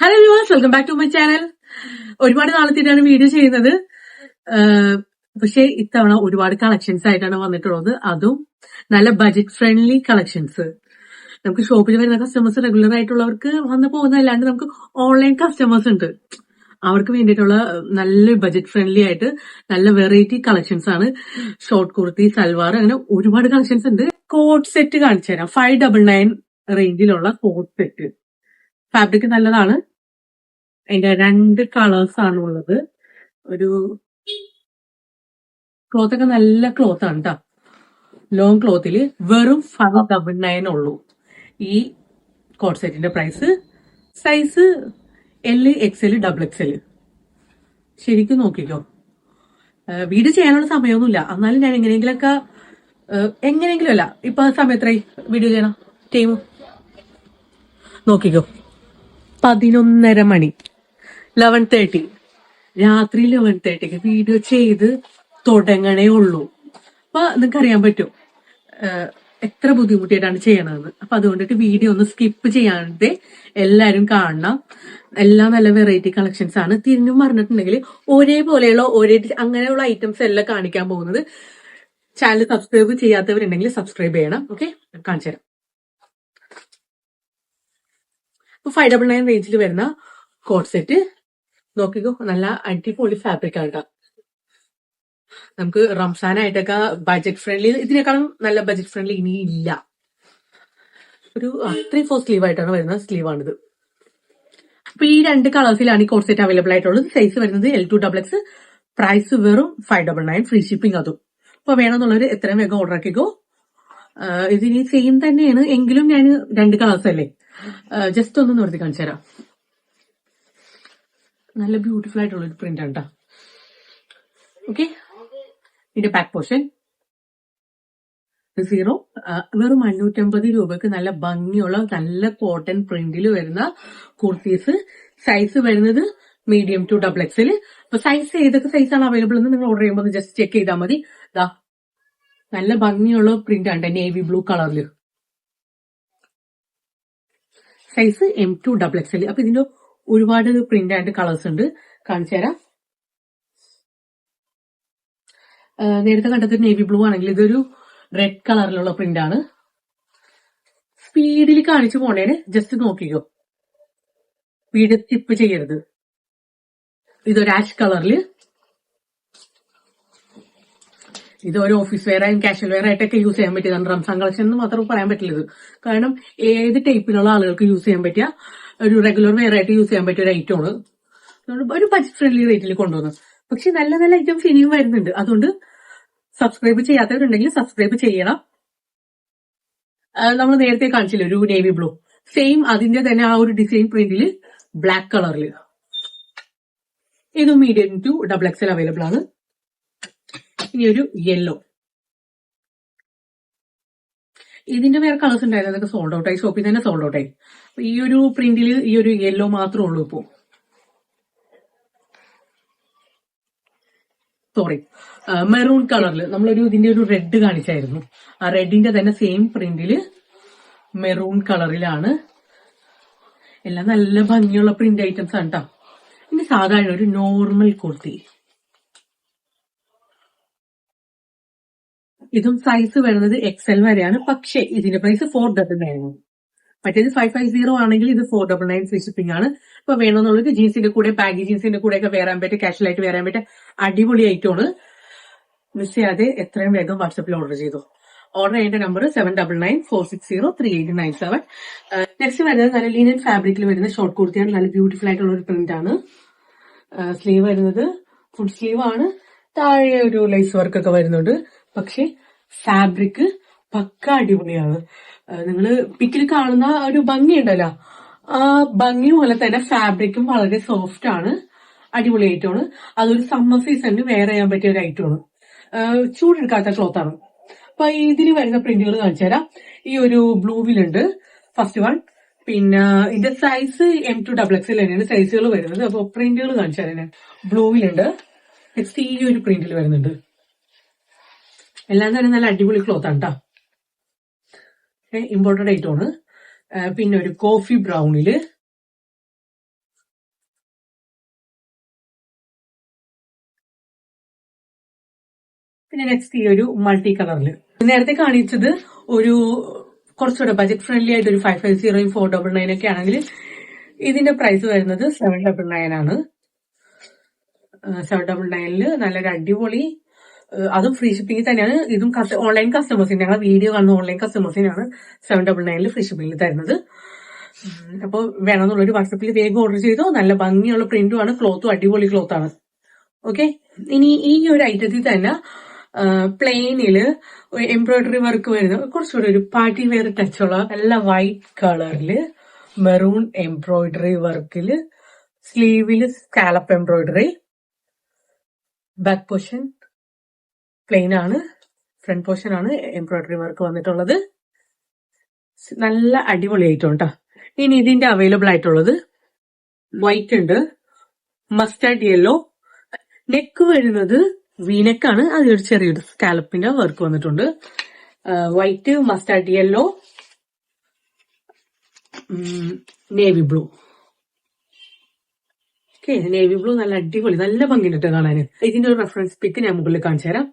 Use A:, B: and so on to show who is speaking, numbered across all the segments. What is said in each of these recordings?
A: Hello viewers, welcome back to my channel. ഒരുപാട് നാളത്തേക്കാണ് video ചെയ്യുന്നത്. പക്ഷെ ഇത്തവണ ഒരുപാട് കളക്ഷൻസ് ആയിട്ടാണ് വന്നിട്ടുള്ളത്. അതും നല്ല ബജറ്റ് ഫ്രണ്ട്ലി കളക്ഷൻസ്. നമുക്ക് ഷോപ്പിൽ വരുന്ന കസ്റ്റമേഴ്സ് റെഗുലർ ആയിട്ടുള്ളവർക്ക് വന്നു പോകുന്നതല്ലാണ്ട് നമുക്ക് ഓൺലൈൻ കസ്റ്റമേഴ്സ് ഉണ്ട്. അവർക്ക് വേണ്ടിയിട്ടുള്ള നല്ല ബജറ്റ് ഫ്രണ്ട്ലി ആയിട്ട് നല്ല വെറൈറ്റി കളക്ഷൻസ് ആണ്. ഷോർട്ട് കുർത്തി, സൽവാർ, അങ്ങനെ ഒരുപാട് കളക്ഷൻസ് ഉണ്ട്. കോട്ട് സെറ്റ് കാണിച്ചു തരാം. 599 റേഞ്ചിലുള്ള കോട്ട് സെറ്റ്. ഫാബ്രിക് നല്ലതാണ്. അതിന്റെ 2 കളേഴ്സ് ആണ് ഉള്ളത്. ഒരു ക്ലോത്ത് ഒക്കെ നല്ല ക്ലോത്ത് ആണ് കേട്ടോ. ലോങ് ക്ലോത്തിൽ വെറും 599 ഉള്ളൂ. ഈ കോട്ട് സെറ്റിന്റെ price. Size L, XL, XXL. ശരിക്കും നോക്കിക്കോ. വീഡിയോ ചെയ്യാനുള്ള സമയമൊന്നുമില്ല. എന്നാലും ഞാൻ എങ്ങനെയെങ്കിലും അല്ല, ഇപ്പൊ സമയം എത്രയായി വീഡിയോ ചെയ്യണം? ടൈം നോക്കിക്കോ. 11:30 മണി. 11:30 രാത്രി 11:30 വീഡിയോ ചെയ്ത് തുടങ്ങണേ ഉള്ളൂ. അപ്പൊ നിങ്ങൾക്ക് അറിയാൻ പറ്റും എത്ര ബുദ്ധിമുട്ടിയിട്ടാണ് ചെയ്യണതെന്ന്. അപ്പൊ അതുകൊണ്ടിട്ട് വീഡിയോ ഒന്ന് സ്കിപ്പ് ചെയ്യാതെ എല്ലാരും കാണണം. എല്ലാം നല്ല വെറൈറ്റി കളക്ഷൻസ് ആണ്. തിരിഞ്ഞും പറഞ്ഞിട്ടുണ്ടെങ്കിൽ ഒരേപോലെയുള്ള അങ്ങനെയുള്ള ഐറ്റംസ് എല്ലാം കാണിക്കാൻ പോകുന്നത്. ചാനൽ സബ്സ്ക്രൈബ് ചെയ്യാത്തവരുണ്ടെങ്കിൽ സബ്സ്ക്രൈബ് ചെയ്യണം. ഓക്കെ, കാണിച്ചു തരാം. 599 റേഞ്ചിൽ വരുന്ന കോട്ട് സെറ്റ് നോക്കിക്കോ. നല്ല അടിപൊളി ഫാബ്രിക് ആണ്. നമുക്ക് റംസാനായിട്ടൊക്കെ ബജറ്റ് ഫ്രണ്ട്ലി, ഇതിനേക്കാളും നല്ല ബജറ്റ് ഫ്രണ്ട്ലി ഇനി ഇല്ല. ഒരു 3/4 സ്ലീവ് ആയിട്ടാണ് വരുന്ന സ്ലീവാണിത്. അപ്പൊ ഈ 2 കളേഴ്സിലാണ് ഈ കോട്ട് സെറ്റ് അവൈലബിൾ ആയിട്ടുള്ളത്. സൈസ് വരുന്നത് L2 XX. പ്രൈസ് വെറും 599, ഫ്രീ ഷിപ്പിംഗ് അതും. അപ്പൊ വേണമെന്നുള്ളവർ എത്രയും വേഗം ഓർഡർ ആക്കിക്കോ. ഇതിന് സെയിം തന്നെയാണ് എങ്കിലും ഞാൻ 2 കളേഴ്സ് അല്ലേ, ജസ്റ്റ് ഒന്ന് നിർത്തി കാണിച്ചു തരാം. നല്ല ബ്യൂട്ടിഫുൾ ആയിട്ടുള്ള ഒരു പ്രിന്റ് ആണ് കേട്ടോ. ഓക്കെ, ഇതിന്റെ ബാക്ക് പോർഷൻ 0. വെറും 550 രൂപക്ക് നല്ല ഭംഗിയുള്ള നല്ല കോട്ടൺ പ്രിന്റിൽ വരുന്ന കുർത്തീസ്. സൈസ് വരുന്നത് മീഡിയം ടു XXL. അപ്പൊ സൈസ് ഏതൊക്കെ സൈസാണ് അവൈലബിൾ എന്ന് നിങ്ങൾ ഓർഡർ ചെയ്യുമ്പോൾ ജസ്റ്റ് ചെക്ക് ചെയ്താൽ മതി. ദാ നല്ല ഭംഗിയുള്ള പ്രിന്റ് ആണ്, നേവി ബ്ലൂ കളറിൽ. Size M2 XXL. അപ്പൊ ഇതിന്റെ ഒരുപാട് പ്രിന്റ് ആൻഡ് കളേഴ്സ് ഉണ്ട്, കാണിച്ചു തരാം. നേരത്തെ കണ്ടത് നേവി ബ്ലൂ ആണെങ്കിൽ ഇതൊരു റെഡ് കളറിലുള്ള പ്രിന്റ് ആണ്. സ്പീഡിൽ കാണിച്ചു പോണേന് ജസ്റ്റ് നോക്കിക്കോ, വീഡിയോ സ്കിപ്പ് ചെയ്യരുത്. ഇതൊരു ആഷ് കളറിൽ. ഇതൊരു ഓഫീസ് വെയർ ആയും കാഷ്വൽ വെയർ ആയിട്ടൊക്കെ യൂസ് ചെയ്യാൻ പറ്റിയതാണ്. റംസാൻ കളക്ഷൻ എന്ന് മാത്രം പറയാൻ പറ്റില്ല ഇത്. കാരണം ഏത് ടൈപ്പിലുള്ള ആളുകൾക്ക് യൂസ് ചെയ്യാൻ പറ്റിയ ഒരു റെഗുലർ വെയർ ആയിട്ട് യൂസ് ചെയ്യാൻ പറ്റിയ ഒരു ഐറ്റമാണ്. ഒരു ബജറ്റ് ഫ്രണ്ട്ലി റേറ്റിൽ കൊണ്ടുവന്നു. പക്ഷെ നല്ല നല്ല ഐറ്റംസ് ഇനിയും വരുന്നുണ്ട്. അതുകൊണ്ട് സബ്സ്ക്രൈബ് ചെയ്യാത്തവരുണ്ടെങ്കിൽ സബ്സ്ക്രൈബ് ചെയ്യണം. നമ്മൾ നേരത്തെ കാണിച്ചില്ല ഒരു നേവി ബ്ലൂ, സെയിം അതിന്റെ തന്നെ ആ ഒരു ഡിസൈൻ പ്രിന്റിൽ ബ്ലാക്ക് കളറിൽ. ഇതും മീഡിയം ടു XXL അവൈലബിൾ ആണ്. ഇനി ഒരു യെല്ലോ. ഇതിന്റെ വേറെ കളേഴ്സ് ഉണ്ടായിരുന്നു, അതൊക്കെ സോൾഡ് ഔട്ട് ആയി. ഷോപ്പിൽ തന്നെ സോൾഡ് ഔട്ട് ആയി. ഈ ഒരു പ്രിന്റിൽ ഈ ഒരു യെല്ലോ മാത്രമേ ഉള്ളൂ ഇപ്പോ. സോറി, മെറൂൺ കളറിൽ ഇതിന്റെ ഒരു റെഡ് കാണിച്ചായിരുന്നു. ആ റെഡിന്റെ തന്നെ സെയിം പ്രിന്റില് മെറൂൺ കളറിലാണ്. എല്ലാം നല്ല ഭംഗിയുള്ള പ്രിന്റ് ഐറ്റംസ് ആണ് കേട്ടോ. ഇനി സാധാരണ ഒരു നോർമൽ കുർത്തി. ഇതും സൈസ് വരുന്നത് XL വരെയാണ്. പക്ഷേ ഇതിന്റെ പ്രൈസ് 499. മറ്റേത് 550 ആണെങ്കിൽ ഇത് 499 ഫ്രീ ഷിപ്പിംഗ് ആണ്. ഇപ്പൊ വേണമെന്നുള്ളത് ജീൻസിന്റെ കൂടെ, ബാഗി ജീൻസിന്റെ കൂടെ ഒക്കെ വെയർ ചെയ്യാൻ പറ്റും, കാഷ്വൽ ആയിട്ട് വെയർ ചെയ്യാൻ പറ്റും. അടിപൊളി ഐറ്റമാണ്. മിസ് ചെയ്യാതെ എത്രയും വേഗം വാട്സാപ്പിൽ ഓർഡർ ചെയ്തു. ഓർഡർ ചെയ്യേണ്ട നമ്പർ 7994603897. നെക്സ്റ്റ് വരുന്നത് നല്ല ലീനൻ ഫാബ്രിക്കിൽ വരുന്ന ഷോർട്ട് കുർത്തിയാണ്. നല്ല ബ്യൂട്ടിഫുൾ ആയിട്ടുള്ള ഒരു പ്രിന്റ് ആണ്. സ്ലീവ് വരുന്നത് ഫുൾ സ്ലീവ് ആണ്. താഴെ ഒരു ലൈസ് വർക്ക് ഒക്കെ വരുന്നുണ്ട്. പക്ഷെ ഫാബ്രിക് പക്ക അടിപൊളിയാണ്. നിങ്ങൾ പിക്കിൽ കാണുന്ന ഒരു ഭംഗി ഉണ്ടല്ലോ, ആ ഭംഗി പോലെ തന്നെ ഫാബ്രിക്കും വളരെ സോഫ്റ്റ് ആണ്. അടിപൊളി ഐറ്റമാണ്. അതൊരു സമ്മർ സീസണിന് വെയർ ചെയ്യാൻ പറ്റിയ ഒരു ഐറ്റമാണ്. ചൂടെടുക്കാത്ത ക്ലോത്ത് ആണ്. അപ്പൊ ഇതിൽ വരുന്ന പ്രിന്റുകൾ കാണിച്ചു തരാം. ഈ ഒരു ബ്ലൂവിലുണ്ട് ഫസ്റ്റ് വൺ. പിന്നെ ഇതിന്റെ സൈസ് M2 XXL തന്നെയാണ് സൈസുകൾ വരുന്നത്. അപ്പൊ പ്രിന്റുകൾ കാണിച്ചു തരാം. ബ്ലൂവിലുണ്ട്. നെക്സ്റ്റ് ഈ ഒരു പ്രിന്റിൽ വരുന്നുണ്ട്. എല്ലാം തന്നെ നല്ല അടിപൊളി ക്ലോത്ത് ആണ് കേട്ടോ. ഇമ്പോർട്ടഡ് ഐറ്റമാണ്. പിന്നെ ഒരു കോഫി ബ്രൗണില് പിന്നെ നെക്സ്റ്റ് ഈ ഒരു മൾട്ടി കളറിൽ നേരത്തെ കാണിച്ചത് ഒരു കുറച്ചുകൂടെ ബജറ്റ് ഫ്രണ്ട്ലി ആയിട്ട് ഒരു 550 499 ഒക്കെ ആണെങ്കിൽ ഇതിന്റെ പ്രൈസ് വരുന്നത് 799 ആണ്. 799 നല്ലൊരു അടിപൊളി, അതും ഫ്രീ ഷിപ്പിംഗ് തന്നെയാണ്. ഇതും ഓൺലൈൻ കസ്റ്റമേഴ്സിന്, ഞങ്ങൾ വീഡിയോ കാണുന്ന ഓൺലൈൻ കസ്റ്റമേഴ്സിനാണ് 799 ഫ്രീ ഷിപ്പിംഗിൽ തരുന്നത്. അപ്പോൾ വേണമെന്നുള്ളൊരു വാട്സപ്പിൽ വേഗം ഓർഡർ ചെയ്തോ. നല്ല ഭംഗിയുള്ള പ്രിന്റും ആണ്, ക്ലോത്തും അടിപൊളി ക്ലോത്ത് ആണ്. ഓക്കെ, ഇനി ഈ ഒരു ഐറ്റത്തിൽ തന്നെ പ്ലെയിനില് എംബ്രോയിഡറി വർക്ക് വരുന്ന കുറച്ചുകൂടെ ഒരു പാർട്ടി വെയർ ടച്ചുള്ള നല്ല വൈറ്റ് കളറില് മെറൂൺ എംബ്രോയിഡറി വർക്കില് സ്ലീവില് scallop embroidery, back portion plain ആണ്, ഫ്രണ്ട് പോർഷൻ ആണ് എംബ്രോയിഡറി വർക്ക് വന്നിട്ടുള്ളത്. നല്ല അടിപൊളി ഐറ്റം കേട്ടോ. ഇനി ഇതിന്റെ അവൈലബിൾ ആയിട്ടുള്ളത് വൈറ്റ് ഉണ്ട്, മസ്റ്റാർഡ് യെല്ലോ, നെക്ക് വരുന്നത് വീനെക്കാണ്, അതിലൊരു ചെറിയൊരു സ്കാലപ്പിന്റെ വർക്ക് വന്നിട്ടുണ്ട്. White, mustard yellow, navy blue. Okay, navy blue നല്ല അടിപൊളി, നല്ല ഭംഗിയുണ്ട് കാണാൻ. ഇതിന്റെ ഒരു റെഫറൻസ് പിക്ക് ഞാൻ മുകളിൽ കാണിച്ചു തരാം.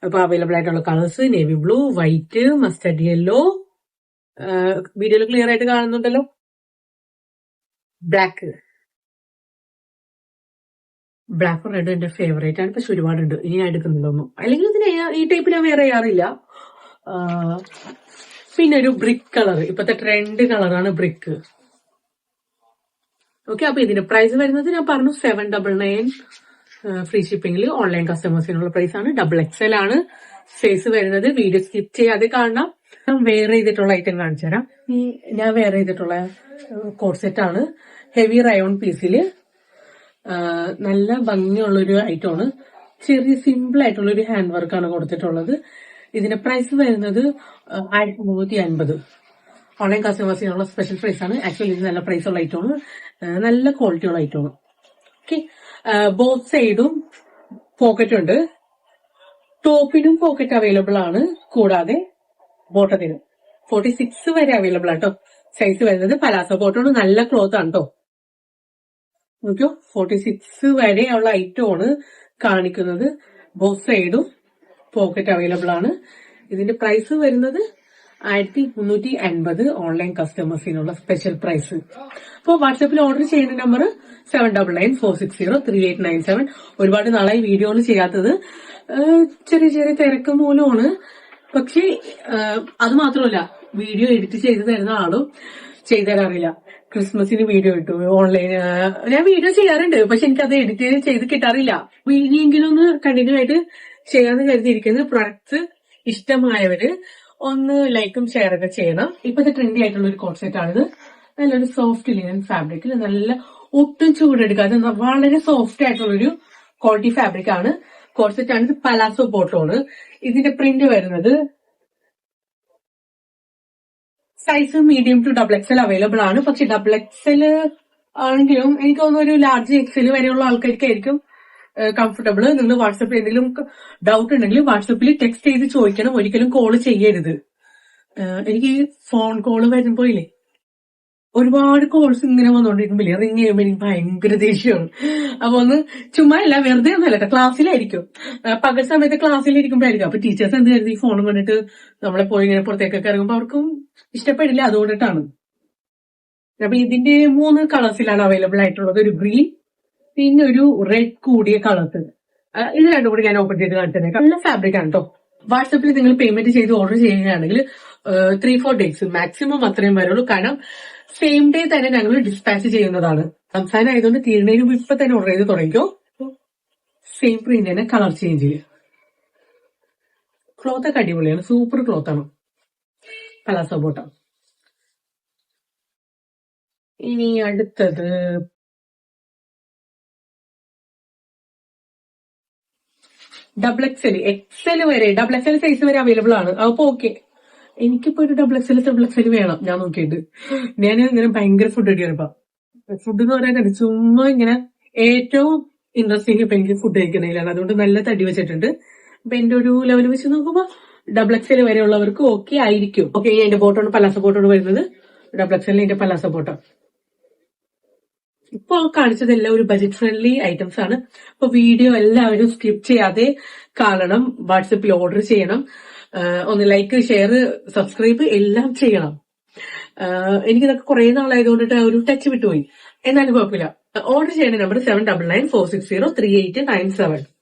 A: അപ്പൊ അവൈലബിൾ ആയിട്ടുള്ള colours navy blue, white, mustard yellow, വീഡിയോയിൽ ക്ലിയർ ആയിട്ട് കാണുന്നുണ്ടല്ലോ, ബ്ലാക്ക്. ബ്ലാക്കും റെഡും എന്റെ ഫേവറേറ്റ് ആണ്, പക്ഷെ ഒരുപാടുണ്ട്, ഇനി ഞാൻ എടുക്കുന്നില്ലൊന്നും. അല്ലെങ്കിൽ ഇതിന് ഈ ടൈപ്പ് ഞാൻ വേറെ ചെയ്യാറില്ല. പിന്നെ ഒരു ബ്രിക്ക് കളർ, ഇപ്പത്തെ ട്രെൻഡ് കളറാണ് ബ്രിക്ക്. ഓക്കെ, അപ്പൊ ഇതിന്റെ പ്രൈസ് വരുന്നത് ഞാൻ പറഞ്ഞു 799 ഫ്രീ ഷിപ്പിംഗിൽ. ഓൺലൈൻ കസ്റ്റമേഴ്സിനുള്ള പ്രൈസ് ആണ്. XXL ആണ് സൈസ് വരുന്നത്. വീഡിയോ സ്കിപ്പ് ചെയ്യാതെ കാണാം. വെയർ ചെയ്തിട്ടുള്ള ഐറ്റം കാണിച്ചു തരാം. ഞാൻ വെയർ ചെയ്തിട്ടുള്ള കോഡ് സെറ്റ് ആണ്, ഹെവി റയോൺ പീസില്. നല്ല ഭംഗിയുള്ളൊരു ഐറ്റമാണ്. ചെറിയ സിമ്പിൾ ആയിട്ടുള്ള ഒരു ഹാൻഡ് വർക്കാണ് കൊടുത്തിട്ടുള്ളത്. ഇതിന്റെ പ്രൈസ് വരുന്നത് 1350. ഓൺലൈൻ കസ്റ്റമേഴ്സിനുള്ള സ്പെഷ്യൽ പ്രൈസ് ആണ്. ആക്ച്വലി ഇത് നല്ല പ്രൈസ് ഉള്ള ഐറ്റമാണ്, നല്ല ക്വാളിറ്റി ഉള്ള ഐറ്റമാണ്. ഓക്കെ, ബോത്ത് സൈഡും പോക്കറ്റ് ഉണ്ട്. ടോപ്പിനും പോക്കറ്റ് അവൈലബിൾ ആണ്, കൂടാതെ ബോട്ടത്തിനും 46 വരെ അവൈലബിൾ ആണ് കേട്ടോ. സൈസ് വരുന്നത് പലാസോ ബോട്ടമാണ്, നല്ല ക്ലോത്ത് ആണ് കേട്ടോ. നോക്കൂ, 46 വരെ ഉള്ള ഐറ്റമാണ് കാണിക്കുന്നത്. ബോത്ത് സൈഡും പോക്കറ്റ് അവൈലബിൾ ആണ്. ഇതിന്റെ പ്രൈസ് വരുന്നത് 1350 ഓൺലൈൻ കസ്റ്റമേഴ്സിനുള്ള സ്പെഷ്യൽ പ്രൈസ്. അപ്പോൾ വാട്സാപ്പിൽ ഓർഡർ ചെയ്യുന്ന നമ്പർ 7994603897. ഒരുപാട് നാളായി വീഡിയോ ചെയ്യാത്തത്, ചെറിയ ചെറിയ തിരക്ക് മൂലമാണ്. പക്ഷെ അത് മാത്രമല്ല, വീഡിയോ എഡിറ്റ് ചെയ്ത് തരുന്ന ആളും ചെയ്തു തരാറില്ല. ക്രിസ്മസിന് വീഡിയോ ഇട്ടു ഓൺലൈൻ, ഞാൻ വീഡിയോ ചെയ്യാറുണ്ട്, പക്ഷെ എനിക്കത് എഡിറ്റ് ചെയ്ത് കിട്ടാറില്ല. ഇനിയെങ്കിലും ഒന്ന് കണ്ടിന്യൂ ആയിട്ട് ചെയ്യാന്ന് കരുതിയിരിക്കുന്നത്. പ്രൊഡക്ട്സ് ഇഷ്ടമായവര് ഒന്ന് ലൈക്കും ഷെയർ ഒക്കെ ചെയ്യണം. ഇപ്പോഴത്തെ ട്രെൻഡി ആയിട്ടുള്ള ഒരു കോഡ് സെറ്റ് ആണിത്. നല്ലൊരു സോഫ്റ്റ് ലിനൻ ഫാബ്രിക്കിൽ, നല്ല ഒട്ടും ചൂടെടുക്കാതെ വളരെ സോഫ്റ്റ് ആയിട്ടുള്ളൊരു ക്വാളിറ്റി ഫാബ്രിക് ആണ്. കോഡ് സെറ്റ് ആണ്. പലാസോ ബോട്ടമാണ്. ഇതിന്റെ പ്രിന്റ് വരുന്നത് size medium to XXL available ആണ്. പക്ഷെ XXL ആണെങ്കിലും എനിക്ക് തോന്നുന്നു ഒരു ലാർജ് XL വരെയുള്ള ആൾക്കാർക്കായിരിക്കും കംഫർട്ടബിൾ. നിങ്ങൾ വാട്സപ്പിൽ എന്തെങ്കിലും ഡൗട്ട് ഉണ്ടെങ്കിൽ വാട്സപ്പിൽ ടെക്സ്റ്റ് ചെയ്ത് ചോദിക്കണം, ഒരിക്കലും കോൾ ചെയ്യരുത്. എനിക്ക് ഫോൺ കോള് വരുമ്പോ ഇല്ലേ, ഒരുപാട് കോൾസ് ഇങ്ങനെ വന്നോണ്ടിരിക്കുമ്പോഴേ റിങ് ചെയ്യുമ്പോൾ എനിക്ക് ഭയങ്കര ദേഷ്യമാണ്. അപ്പൊ ഒന്ന് ചുമ്മാ അല്ല, വെറുതെ ഒന്നല്ല, ക്ലാസ്സിലായിരിക്കും, പകൽ സമയത്ത് ക്ലാസ്സിലിരിക്കുമ്പോഴായിരിക്കും. അപ്പൊ ടീച്ചേഴ്സ് എന്ത് കരുതി, ഈ ഫോണും കണ്ടിട്ട് നമ്മളെ പോയി ഇങ്ങനെ പുറത്തേക്കൊക്കെ ഇറങ്ങുമ്പോൾ അവർക്കും ഇഷ്ടപ്പെടില്ല. അതുകൊണ്ടിട്ടാണ്. അപ്പൊ ഇതിന്റെ 3 കളേഴ്സിലാണ് അവൈലബിൾ ആയിട്ടുള്ളത്. ഒരു ഗ്രീൻ, പിന്നെ ഒരു റെഡ് കൂടിയ കളേഴ്സ്. ഇത് രണ്ടും കൂടി ഞാൻ ഓപ്പൺ ചെയ്ത് കാണിച്ചേക്കാം. നല്ല ഫാബ്രിക് ആണ് കേട്ടോ. വാട്സപ്പിൽ നിങ്ങൾ പേയ്മെന്റ് ചെയ്ത് ഓർഡർ ചെയ്യുകയാണെങ്കിൽ 3-4 ഡേയ്സ് മാക്സിമം അത്രയും വരുള്ളൂ. കാരണം സെയിം ഡേ തന്നെ ഞങ്ങൾ ഡിസ്പാച്ച് ചെയ്യുന്നതാണ്. റംസാൻ ആയതുകൊണ്ട് തീരുന്നതിന് മുമ്പ് ഇപ്പൊ തന്നെ ഓർഡർ ചെയ്ത് തുടങ്ങിക്കോ. സെയിം പ്രിന്റ് തന്നെ കളർ ചേഞ്ച് ചെയ്യും. ക്ലോത്ത് ഒക്കെ അടിപൊളിയാണ്, സൂപ്പർ ക്ലോത്ത് ആണ്. പലാസോ ബോട്ട. ഇനി അടുത്തത് XXL വരെ, XXL സൈസ് വരെ അവൈലബിൾ ആണ്. അപ്പൊ ഓക്കെ, എനിക്കിപ്പോ ഒരു XXL വേണം. ഞാൻ നോക്കിയിട്ട് ഞാൻ ഇങ്ങനെ ഭയങ്കര ഫുഡ് അടിയാണ്. ഇപ്പൊ ഫുഡ് എന്ന് പറയാൻ ചുമ്മാ ഇങ്ങനെ ഏറ്റവും ഇൻട്രസ്റ്റിംഗ് ഇപ്പൊ എനിക്ക് ഫുഡ് കഴിക്കുന്നതിലാണ്. അതുകൊണ്ട് നല്ല തടി വെച്ചിട്ടുണ്ട്. അപ്പൊ എന്റെ ഒരു ലെവൽ വെച്ച് നോക്കുമ്പോ XXL വരെ ഉള്ളവർക്ക് ഓക്കെ ആയിരിക്കും. ഓക്കെ, എന്റെ ബോട്ടാണ് പലാസോ ബോട്ടാണ് വരുന്നത്. XXL എന്റെ പലാസോ ബോട്ടം. ഇപ്പൊ കാണിച്ചതെല്ലാം ഒരു ബജറ്റ് ഫ്രണ്ട്ലി ഐറ്റംസ് ആണ്. ഇപ്പൊ വീഡിയോ എല്ലാവരും സ്കിപ്പ് ചെയ്യാതെ കാണണം. വാട്സപ്പിൽ ഓർഡർ ചെയ്യണം. ഒന്ന് ലൈക്ക്, ഷെയർ, സബ്സ്ക്രൈബ് എല്ലാം ചെയ്യണം. എനിക്കിതൊക്കെ കുറെ നാളായതുകൊണ്ടിട്ട് ഒരു ടച്ച് വിട്ടുപോയി. എന്നാലും കുഴപ്പമില്ല. ഓർഡർ ചെയ്യേണ്ട നമ്പർ 7994603897.